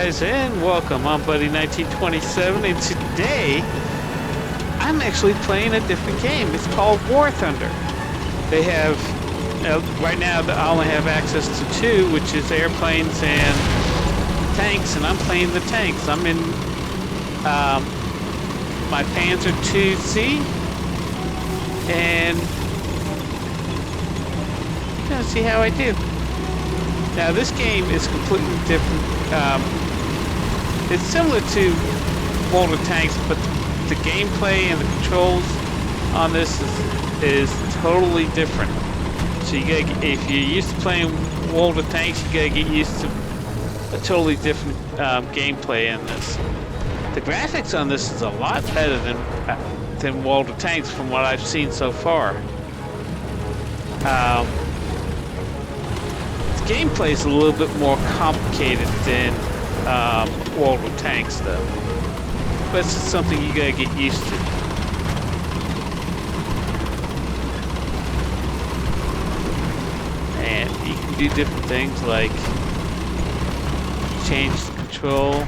guys, and welcome. I'm Buddy1927, and today I'm actually playing a different game. It's called War Thunder. They have, right now I only have access to two, which is airplanes and tanks, and I'm playing the tanks. I'm in my Panzer II-C, and I'm gonna see how I do. Now this game is completely different. It's similar to World of Tanks, but the gameplay and the controls on this is totally different. So you gotta, if you're used to playing World of Tanks, you gotta get used to a totally different gameplay in this. The graphics on this is a lot better than World of Tanks from what I've seen so far. Gameplay is a little bit more complicated than World of Tanks, though. But it's something you gotta get used to. And you can do different things like change the control.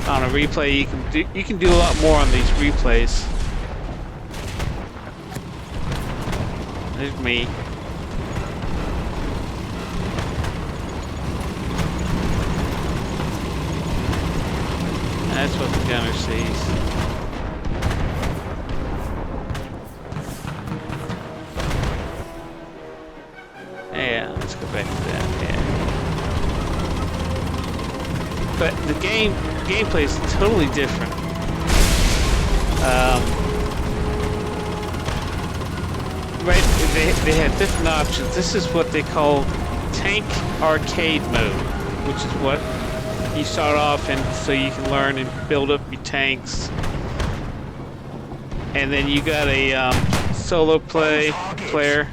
On a replay, you can do a lot more on these replays. There's me. That's what the gunner sees. Yeah, let's go back to that. Yeah. But the gameplay is totally different. Right, they have different options. This is what they call Tank Arcade Mode, which is what you start off and so you can learn and build up your tanks. And then you got a solo player.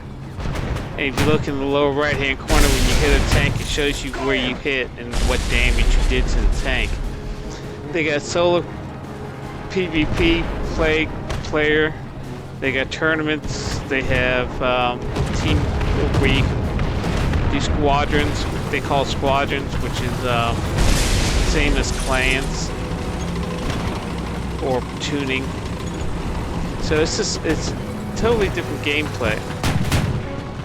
And if you look in the lower right hand corner, when you hit a tank, it shows you where you hit and what damage you did to the tank. They got solo PvP player. They got tournaments. They have team where you can do squadrons. They call squadrons, which is same as clans or tuning. So it's totally different gameplay.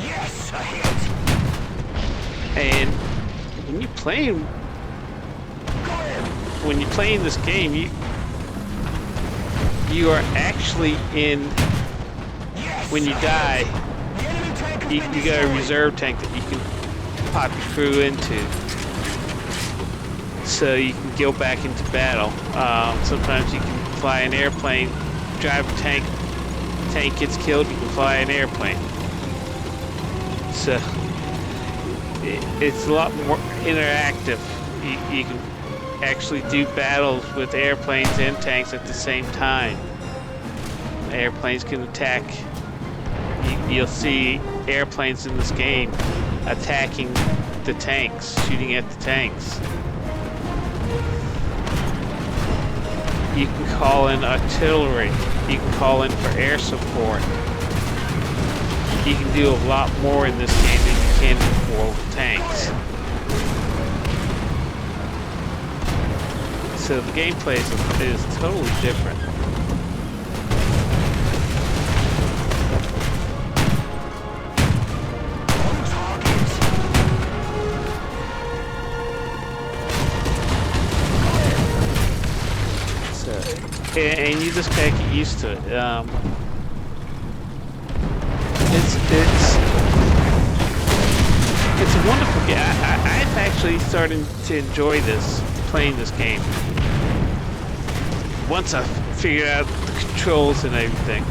Yes, a hit. And when you're playing this game, you are actually in. Yes, when you die, you got a reserve tank that you can pop your crew into. So you can go back into battle. Sometimes you can fly an airplane, drive a tank. Tank gets killed, you can fly an airplane. So it's a lot more interactive. You can actually do battles with airplanes and tanks at the same time. Airplanes can attack. You'll see airplanes in this game attacking the tanks, shooting at the tanks. You can call in artillery. You can call in for air support. You can do a lot more in this game than you can in World of Tanks. So the gameplay is totally different. And you just gotta get used to it. It's a wonderful game. I've actually started to enjoy playing this game. Once I figured out the controls and everything.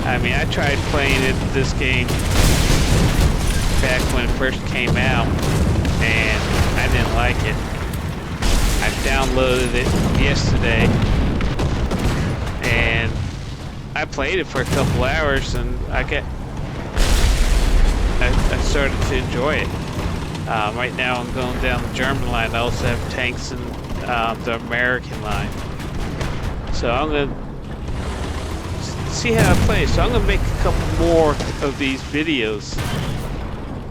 I mean, I tried playing this game back when it first came out, and I didn't like it. I downloaded it yesterday. And I played it for a couple hours, and I started to enjoy it. Right now, I'm going down the German line. I also have tanks in the American line. So I'm gonna see how it plays. So I'm gonna make a couple more of these videos.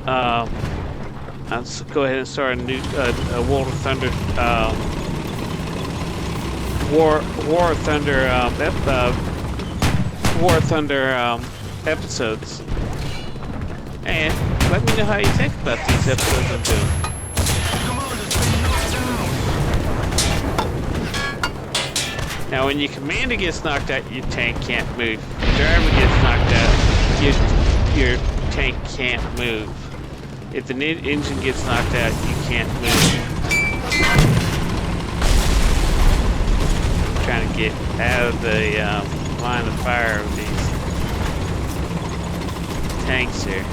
I'll go ahead and start a new World of Thunder War Thunder War Thunder episodes, and let me know how you think about these episodes I'm doing. Now, when your commander gets knocked out, your tank can't move. If your driver gets knocked out, your tank can't move. If the engine gets knocked out, you can't move. I'm trying to get out of the line of fire of these tanks here.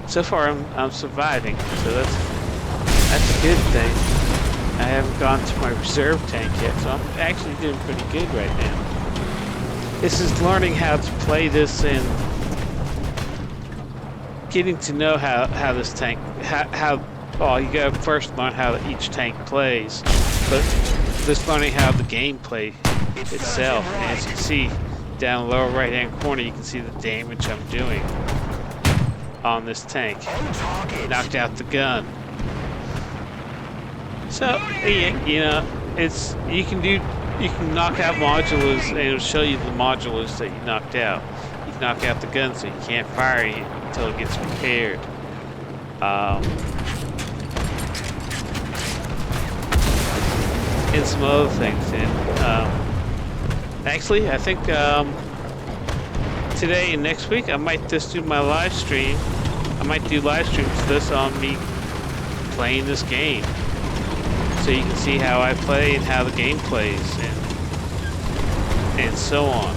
So far, I'm surviving, so that's a good thing. I haven't gone to my reserve tank yet, so I'm actually doing pretty good right now. This is learning how to play this and getting to know how this tank, well, you gotta first learn how each tank plays, but just learning how the gameplay itself. And as you can see down the lower right hand corner, you can see the damage I'm doing on this tank. Knocked out the gun. So you know, you can knock out modulars and it'll show you the modulars that you knocked out. You can knock out the gun so you can't fire it until it gets repaired. And some other things. And actually, I think today and next week I might just do my live stream. I might do live streams just on me playing this game, so you can see how I play and how the game plays, and so on.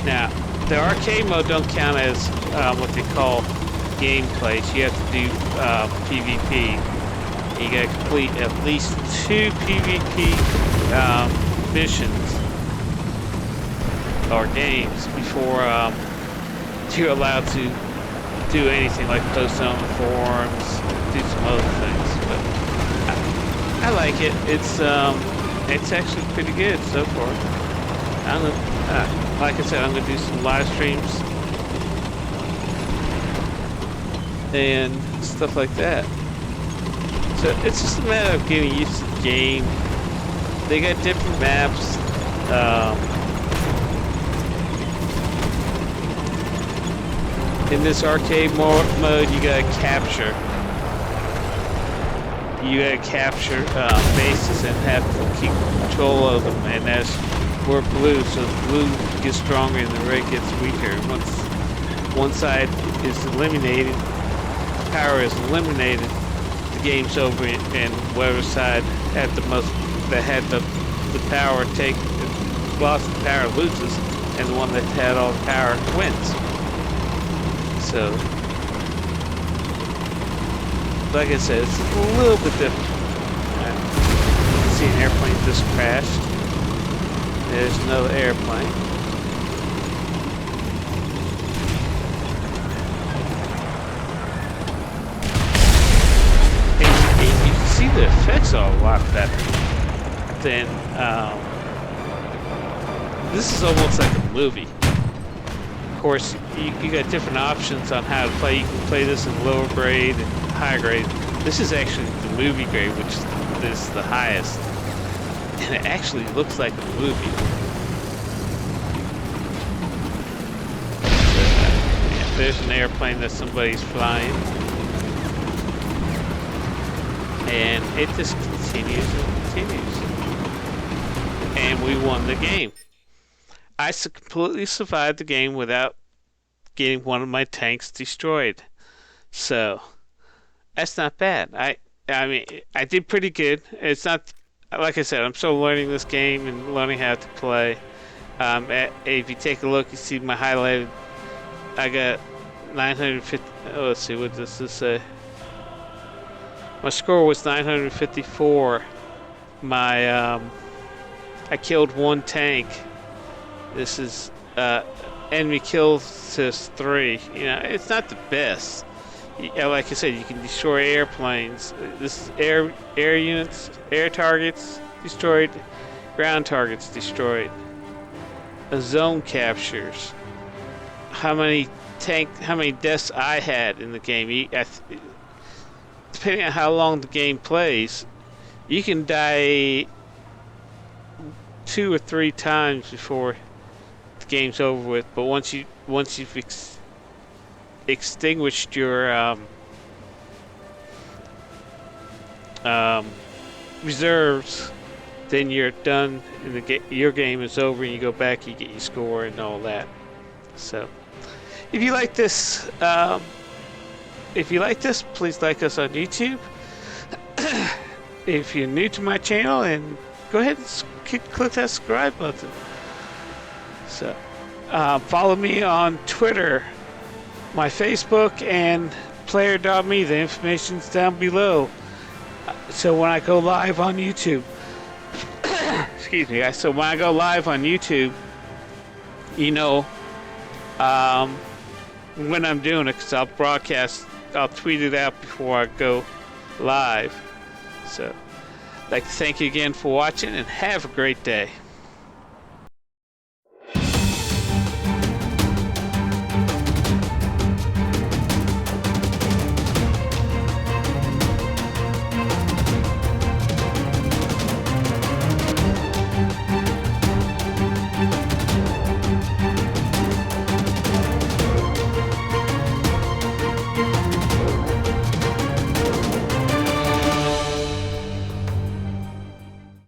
Now, the arcade mode don't count as what they call gameplay. So you have to do PvP. You got to complete at least 2 PvP missions or games before you're allowed to do anything like post on the forums, do some other things. But I like it. It's actually pretty good so far. I'm gonna, like I said, I'm gonna do some live streams and stuff like that. So it's just a matter of getting used to the game. They got different maps. In this arcade mode, you gotta capture. You gotta capture bases and have to keep control of them, and that's we're blue, so the blue gets stronger and the red gets weaker. Once one side is eliminated, power is eliminated, the game's over, and whatever side had the most, that had the power lost the power loses, and the one that had all the power wins. So, like I said, it's a little bit different. You can see an airplane just crashed. There's another airplane. And you can see the effects are a lot better than, this is almost like a movie. Of course, you got different options on how to play. You can play this in lower grade and high grade. This is actually the movie grade, which is the highest. And it actually looks like a movie. So, yeah, there's an airplane that somebody's flying. And it just continues and continues. And we won the game. I completely survived the game without getting one of my tanks destroyed. So, that's not bad. I mean, I did pretty good. It's not, like I said, I'm still learning this game and learning how to play. If you take a look, you see my highlighted, I got 950, oh, let's see, what does this say? My score was 954. I killed 1 tank. This is enemy kills to 3. You know, it's not the best. Like I said, you can destroy airplanes. This is air units, air targets destroyed, ground targets destroyed. A zone captures. How many how many deaths I had in the game. Depending on how long the game plays, you can die 2 or 3 times before the game's over with. But once you've extinguished your reserves, then you're done, and your game is over, and you go back, you get your score and all that. So, if you like this, please like us on YouTube. If you're new to my channel, and go ahead and click that subscribe button. So, follow me on Twitter, my Facebook, and player.me. The information's down below. So when I go live on YouTube, excuse me, guys. So when I go live on YouTube, you know when I'm doing it, because I'll tweet it out before I go live. So I'd like to thank you again for watching, and have a great day.